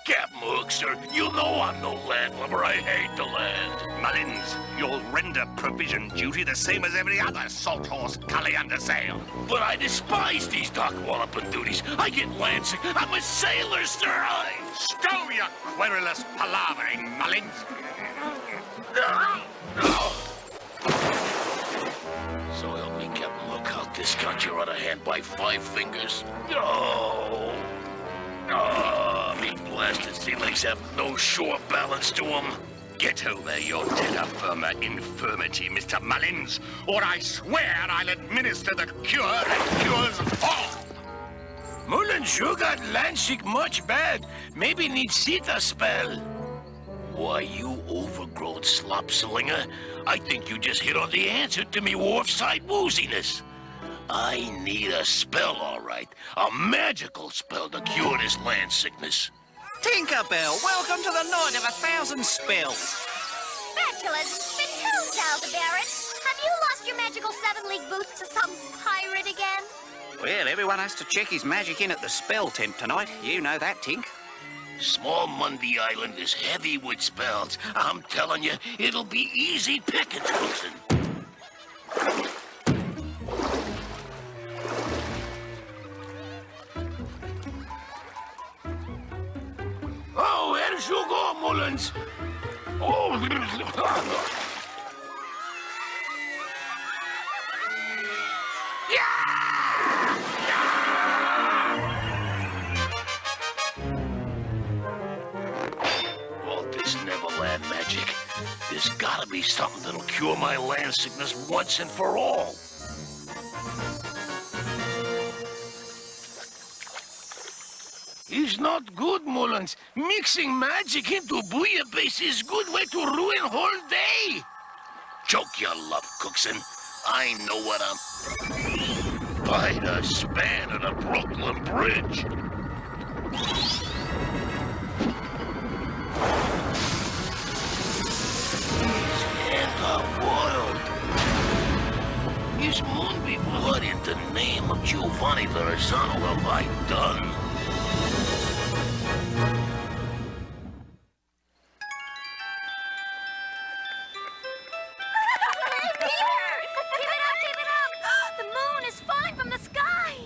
Captain Hook, sir, you know I'm no landlubber. I hate the land. Mullins, you'll render provision duty the same as every other salt horse cully under sail. But I despise these dock walloping duties. I get landsick. I'm a sailor, sir. Stow your querulous palavering, Mullins. So help me, Captain Hook, I'll discount your other hand by 5 fingers. Oh, me blasted sea legs have no shore balance to them. Get over your terra firma infirmity, Mr. Mullins, or I swear I'll administer the cure that cures all. Mullins sure got landsick much bad. Maybe need Sita spell. Why, you overgrown slop slinger. I think you just hit on the answer to me wharfside wooziness. I need a spell, all right. A magical spell to cure this land sickness. Tinkerbell, welcome to the Night of 1,000 Spells. Spatulas, spittoons, Aldebaran. Have you lost your magical 7-league boots to some pirate again? Well, everyone has to check his magic in at the spell tent tonight. You know that, Tink. Small Mundy Island is heavy with spells. I'm telling you, it'll be easy pickings, Wilson. Oh, where'd you go, Mullins? Oh, Neverland magic. There's gotta be something that'll cure my land sickness once and for all. It's not good, Mullins. Mixing magic into bouillabaisse is good way to ruin whole day. Joke your love, Cookson. I know what I'm... By the span of the Brooklyn Bridge. Wild. This moonbeam, what in the name of Giovanni Verrazzano have I done? Give it up! The moon is falling from the sky!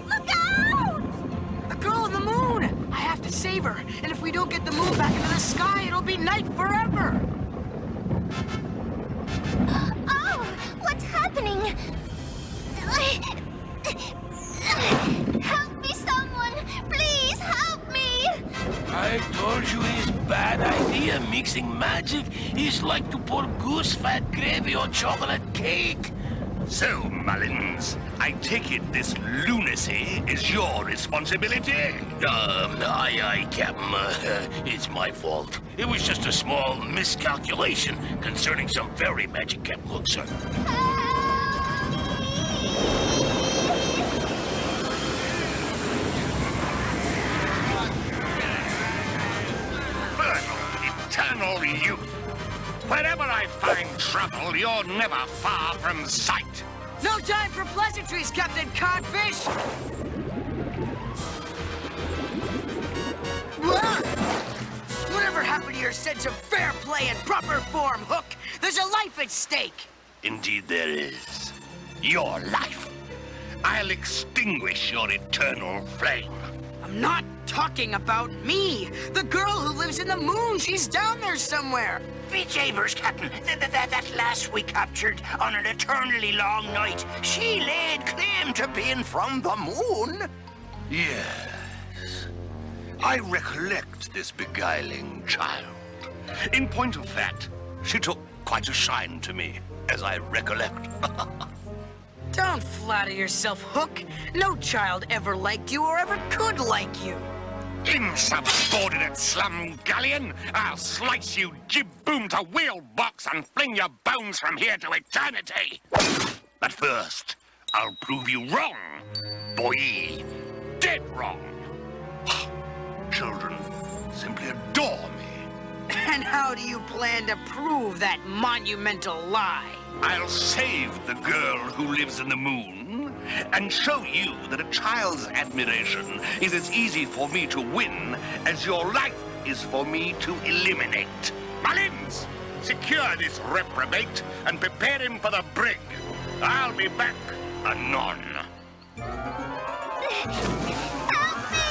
Look out! The girl in the moon! I have to save her, and if we don't get the moon back into the sky, it'll be night forever! Oh, what's happening? Help me, someone! Please help me! I told you it's bad idea. Mixing magic is like to pour goose fat gravy on chocolate cake. So, Mullins, I take it this lunacy is your responsibility? Aye, Captain. It's my fault. It was just a small miscalculation concerning some fairy magic, Captain Hook, sir. Eternal youth. Wherever I find trouble, you're never far from sight. No time for pleasantries, Captain Codfish! Whatever happened to your sense of fair play and proper form, Hook? There's a life at stake! Indeed there is. Your life. I'll extinguish your eternal flame. I'm not talking about me! The girl who lives in the moon, she's down there somewhere! Be Jabers, Captain. That lass we captured on an eternally long night, she laid claim to being from the moon. Yes. I recollect this beguiling child. In point of fact, she took quite a shine to me, as I recollect. Don't flatter yourself, Hook. No child ever liked you or ever could like you. Insubordinate slumgullion! I'll slice you jib-boom to wheel-box and fling your bones from here to eternity! But first, I'll prove you wrong, boy. Dead wrong. Children simply adore me. And how do you plan to prove that monumental lie? I'll save the girl who lives in the moon and show you that a child's admiration is as easy for me to win as your life is for me to eliminate. Mullins, secure this reprobate and prepare him for the brig. I'll be back anon. Help me!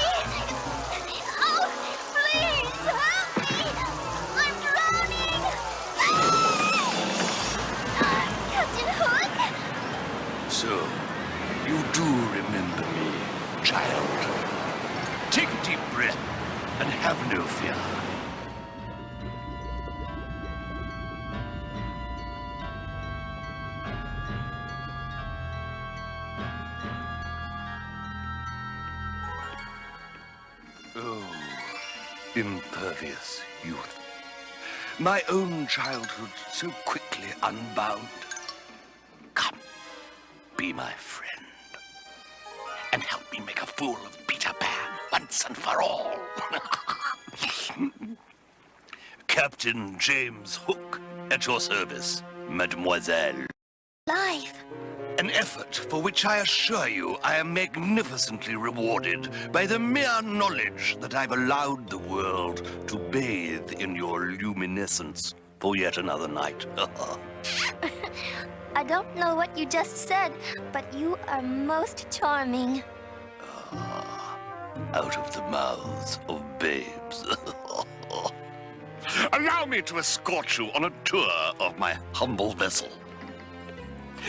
Oh, please, help me! I'm drowning! Captain Hook? So, you do remember me, child. Take a deep breath and have no fear. Oh, impervious youth. My own childhood so quickly unbound. Come, be my friend, and help me make a fool of Peter Pan once and for all. Captain James Hook, at your service, mademoiselle. Life. An effort for which I assure you I am magnificently rewarded by the mere knowledge that I've allowed the world to bathe in your luminescence for yet another night. I don't know what you just said, but you are most charming. Out of the mouths of babes. Allow me to escort you on a tour of my humble vessel.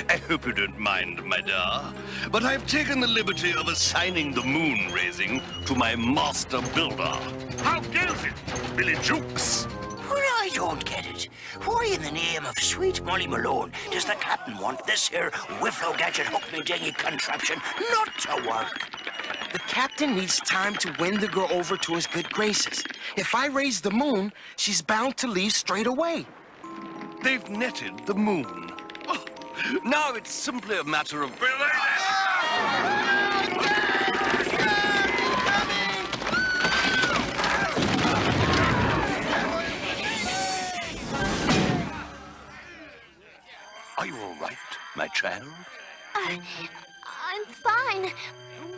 I hope you don't mind, my dear, but I've taken the liberty of assigning the moon raising to my master builder. How goes it, Billy Jukes? Well, I don't get it. Why in the name of sweet Molly Malone does the captain want this here whifflo-gadget hook-me-dingy contraption not to work? The captain needs time to win the girl over to his good graces. If I raise the moon, she's bound to leave straight away. They've netted the moon. Oh, now it's simply a matter of... Are you all right, my child? I'm fine,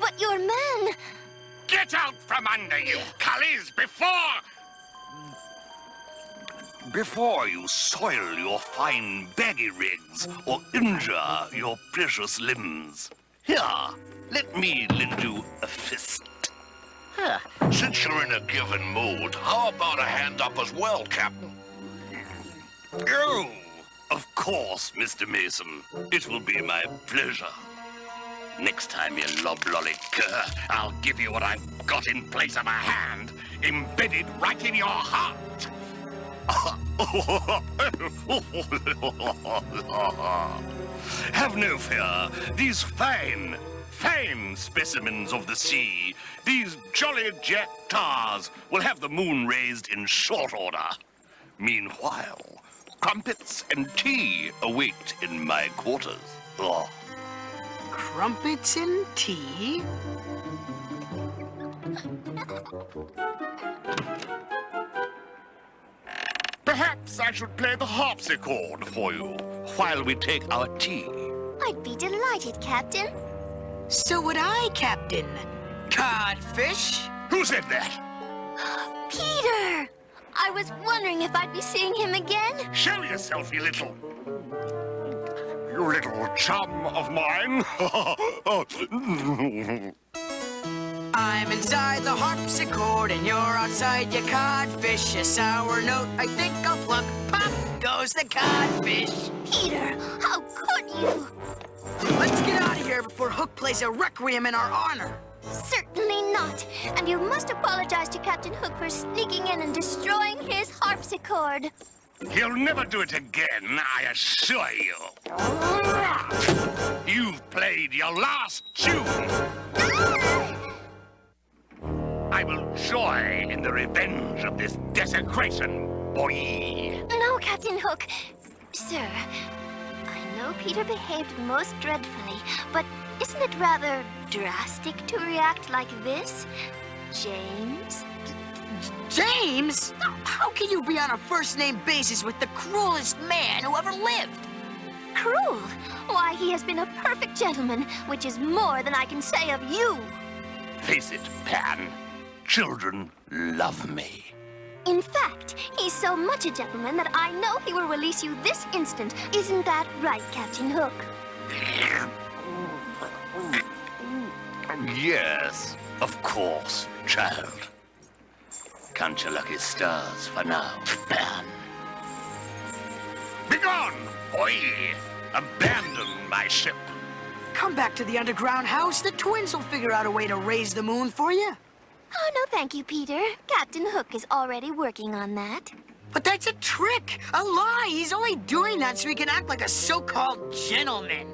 but your men... Get out from under, you cullies, Before you soil your fine baggy rigs or injure your precious limbs. Here, let me lend you a fist. Since you're in a given mood, how about a hand up as well, Captain? Oh, of course, Mr. Mason. It will be my pleasure. Next time, you loblolly cur, I'll give you what I've got in place of a hand, embedded right in your heart. Have no fear. These fine specimens of the sea, these jolly jack tars, will have the moon raised in short order. Meanwhile, crumpets and tea await in my quarters. Oh. Crumpets and tea? Perhaps I should play the harpsichord for you while we take our tea. I'd be delighted, Captain. So would I, Captain. Codfish? Who said that? Peter! I was wondering if I'd be seeing him again. Show yourself, you little chum of mine. I'm inside the harpsichord and you're outside your codfish. A sour note I think I'll pluck. Pop goes the codfish. Peter, how could you? Let's get out of here before Hook plays a requiem in our honor. Certainly not. And you must apologize to Captain Hook for sneaking in and destroying his harpsichord. He'll never do it again, I assure you. You've played your last tune. I will joy in the revenge of this desecration, boy. No, Captain Hook. Sir, I know Peter behaved most dreadfully, but isn't it rather drastic to react like this? James? James? How can you be on a first-name basis with the cruelest man who ever lived? cruel. Why, he has been a perfect gentleman, which is more than I can say of you. Face it, Pan. Children love me. In fact, he's so much a gentleman that I know he will release you this instant. Isn't that right, Captain Hook? Yes, of course, child. Count your lucky stars for now, Pan. Begone, boy! Abandon my ship. Come back to the underground house. The twins will figure out a way to raise the moon for you. Oh, no thank you, Peter. Captain Hook is already working on that. But that's a trick, a lie. He's only doing that so he can act like a so-called gentleman.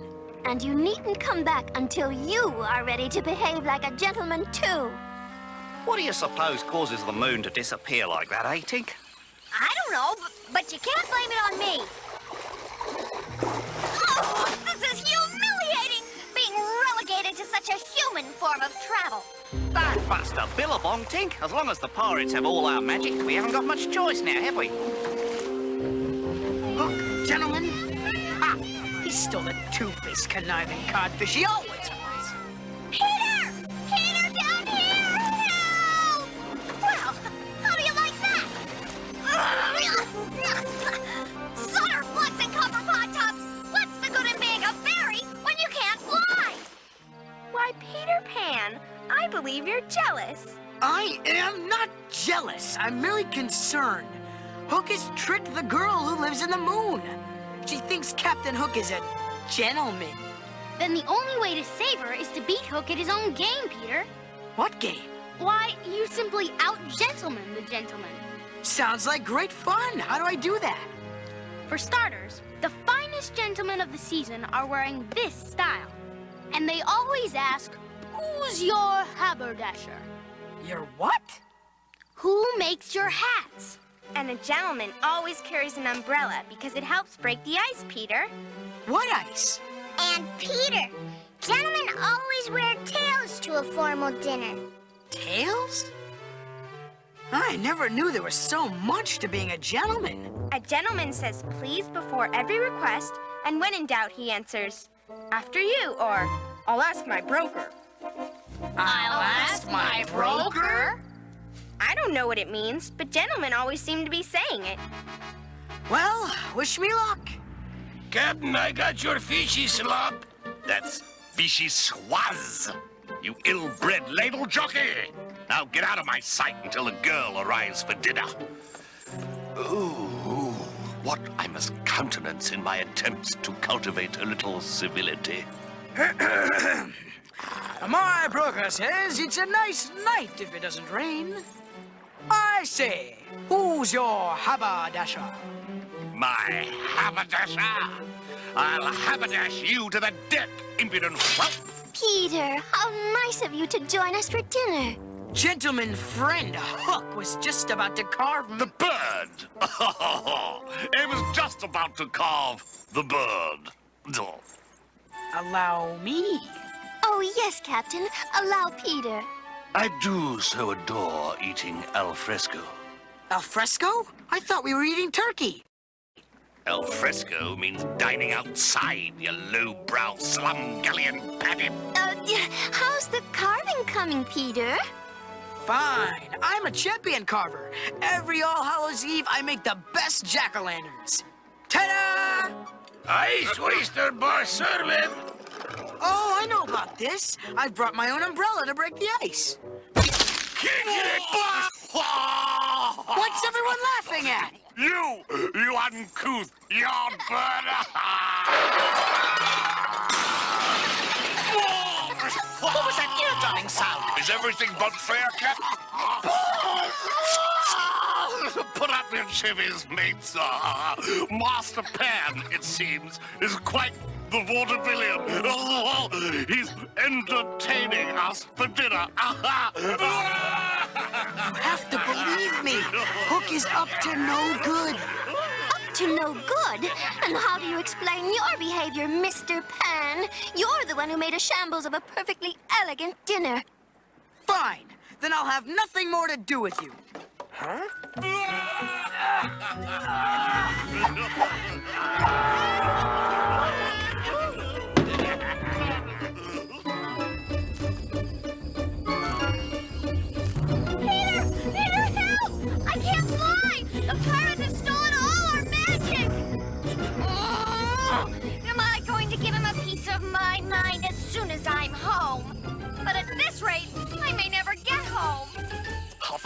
And you needn't come back until you are ready to behave like a gentleman, too. What do you suppose causes the moon to disappear like that, eh, Tink? I don't know, but you can't blame it on me. Oh, this is humiliating! Being relegated to such a human form of travel. Don't bust a billabong, Tink. As long as the pirates have all our magic, we haven't got much choice now, have we? Look, gentlemen. Ha! He's still the two-faced, conniving codfish he always was. Peter! Peter, down here! Help! Well, how do you like that? Solder, flux, and copper pot tops! What's the good in being a fairy when you can't fly? Why, Peter Pan, I believe you're jealous. I am not jealous. I'm merely concerned. Hook has tricked the girl who lives in the moon. She thinks Captain Hook is a gentleman. Then the only way to save her is to beat Hook at his own game, Peter. What game? Why, you simply out-gentleman the gentleman. Sounds like great fun. How do I do that? For starters, the finest gentlemen of the season are wearing this style. And they always ask, who's your haberdasher? Your what? Who makes your hats? And a gentleman always carries an umbrella because it helps break the ice, Peter. What ice? And Peter, gentlemen always wear tails to a formal dinner. Tails? I never knew there was so much to being a gentleman. A gentleman says please before every request, and when in doubt, he answers, after you, or I'll ask my broker. I'll ask my broker? I don't know what it means, but gentlemen always seem to be saying it. Well, wish me luck. Captain, I got your fishy slop. That's vichyssoise, you ill-bred ladle jockey. Now get out of my sight until the girl arrives for dinner. Ooh, what I must countenance in my attempts to cultivate a little civility. My broker says it's a nice night if it doesn't rain. I say, who's your haberdasher? My haberdasher? I'll haberdash you to the deck, impudent whelp. Peter, how nice of you to join us for dinner. Gentleman friend Hook was just about to carve The bird. I was just about to carve the bird. Oh. Allow me. Oh, yes, Captain. Allow Peter. I do so adore eating al fresco. Al fresco? I thought we were eating turkey. Al fresco means dining outside, you low-brow slum-gullion padded. How's the carving coming, Peter? Fine. I'm a champion carver. Every All Hallows Eve, I make the best jack-o'-lanterns. Ta-da! Ice oyster bar serving. Oh, I know about this. I brought my own umbrella to break the ice. What's everyone laughing at? You uncouth yardbird! What was that ear-dunning sound? Is everything but fair, Captain? Put up your chivies, mates. Master Pan, it seems, is quite the vaudevillian. He's entertaining us for dinner. You have to believe me. Hook is up to no good. Up to no good? And how do you explain your behavior, Mr. Pan? You're the one who made a shambles of a perfectly elegant dinner. Fine. Then I'll have nothing more to do with you. Huh?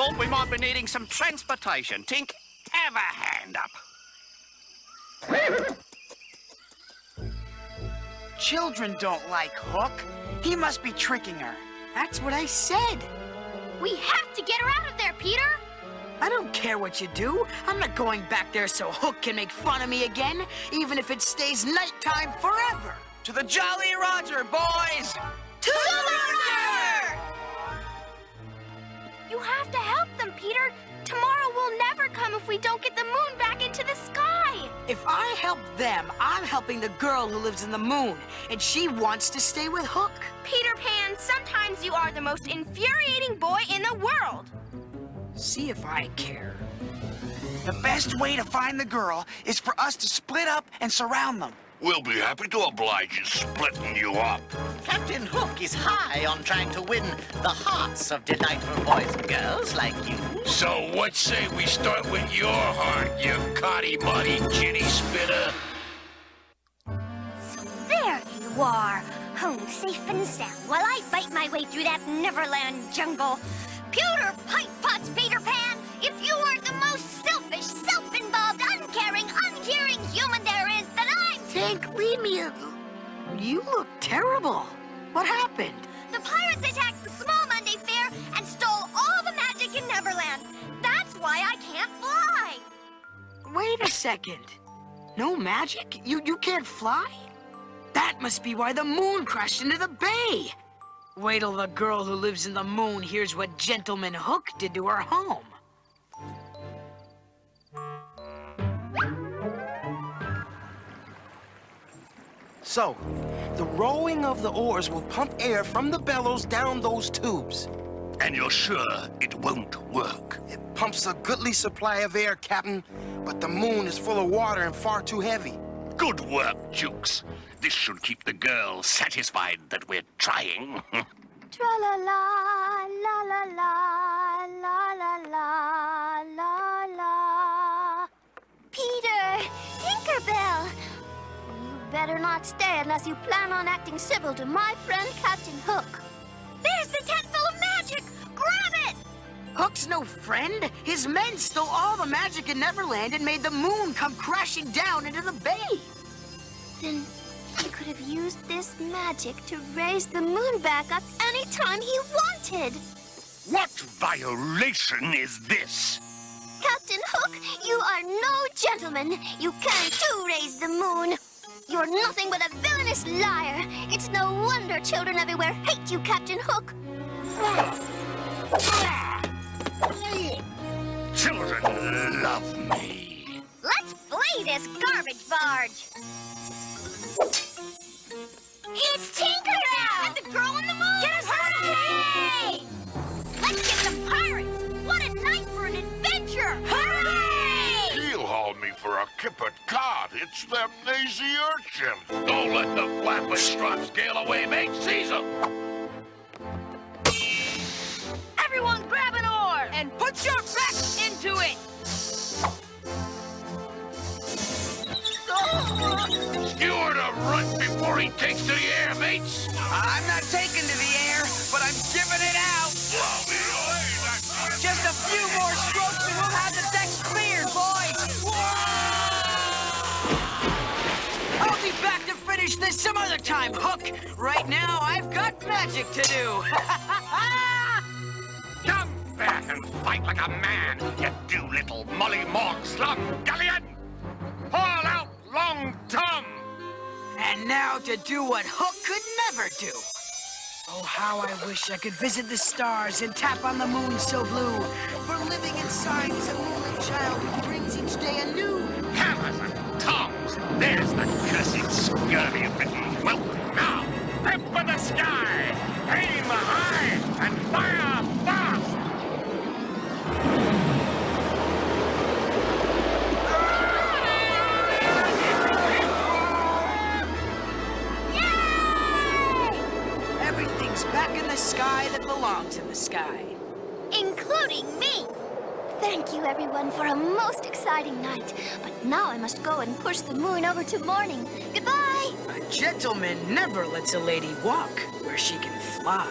thought we might be needing some transportation. Tink, have a hand up. Children don't like Hook. He must be tricking her. That's what I said. We have to get her out of there, Peter. I don't care what you do. I'm not going back there so Hook can make fun of me again, even if it stays nighttime forever. To the Jolly Roger, boys! To the Roger! You have to help them, Peter. Tomorrow will never come if we don't get the moon back into the sky. If I help them, I'm helping the girl who lives in the moon, and she wants to stay with Hook. Peter Pan, sometimes you are the most infuriating boy in the world. See if I care. The best way to find the girl is for us to split up and surround them. We'll be happy to oblige in splitting you up. Captain Hook is high on trying to win the hearts of delightful boys and girls like you. So what say we start with your heart, you cotty-muddy ginny spitter? So there you are, home safe and sound, while I fight my way through that Neverland jungle. Pewter pipe pots, Peter Pan! If you weren't the most selfish, self-involved, uncaring, unhearing human there is, then I'm... Tink, leave me You look terrible. What happened? The pirates attacked the Small Monday Fair and stole all the magic in Neverland. That's why I can't fly. Wait a second. No magic? You can't fly? That must be why the moon crashed into the bay. Wait till the girl who lives in the moon hears what Gentleman Hook did to her home. So, the rowing of the oars will pump air from the bellows down those tubes. And you're sure it won't work? It pumps a goodly supply of air, Captain, but the moon is full of water and far too heavy. Good work, Jukes. This should keep the girl satisfied that we're trying. Tra-la-la, la-la-la, la-la-la, la-la. Peter! Tinkerbell! You better not stay unless you plan on acting civil to my friend Captain Hook. There's the tent full of magic! Grab it! Hook's no friend. His men stole all the magic in Neverland and made the moon come crashing down into the bay. Then he could have used this magic to raise the moon back up anytime he wanted. What violation is this? Captain Hook, you are no gentleman. You can't too raise the moon. You're nothing but a villainous liar. It's no wonder children everywhere hate you, Captain Hook. Children love me. Let's flee this garbage barge. It's Tinkerbell! And the girl in the moon! Get us out of here! Let's get some pirates! What a night for an adventure! Hooray! He'll haul me for a kippered cod. It's them lazy urchins. Don't let the flapper struts scale away, mate. Seize 'em. Everyone grab an oar and put your back into it. Steward a run before he takes to the air, mates. I'm not taking to the air, but I'm giving it out. Just a few more strokes and we'll have the decks cleared, boys. I'll be back to finish this some other time, Hook. Right now, I've got magic to do. Come back and fight like a man, you do-little molly-mog slum-gullion! Haul out Long Tom! And now to do what Hook could never do. Oh, how I wish I could visit the stars and tap on the moon so blue. For living inside is a moonlit child who brings each day anew. Hammers and tongs! There's the cursed scurvy of Britain. Well, now, prep for the sky! Aim high and fire fast! Everything's back in the sky that belongs in the sky. Including me. Thank you, everyone, for a most exciting night. But now I must go and push the moon over to morning. Goodbye! A gentleman never lets a lady walk where she can fly.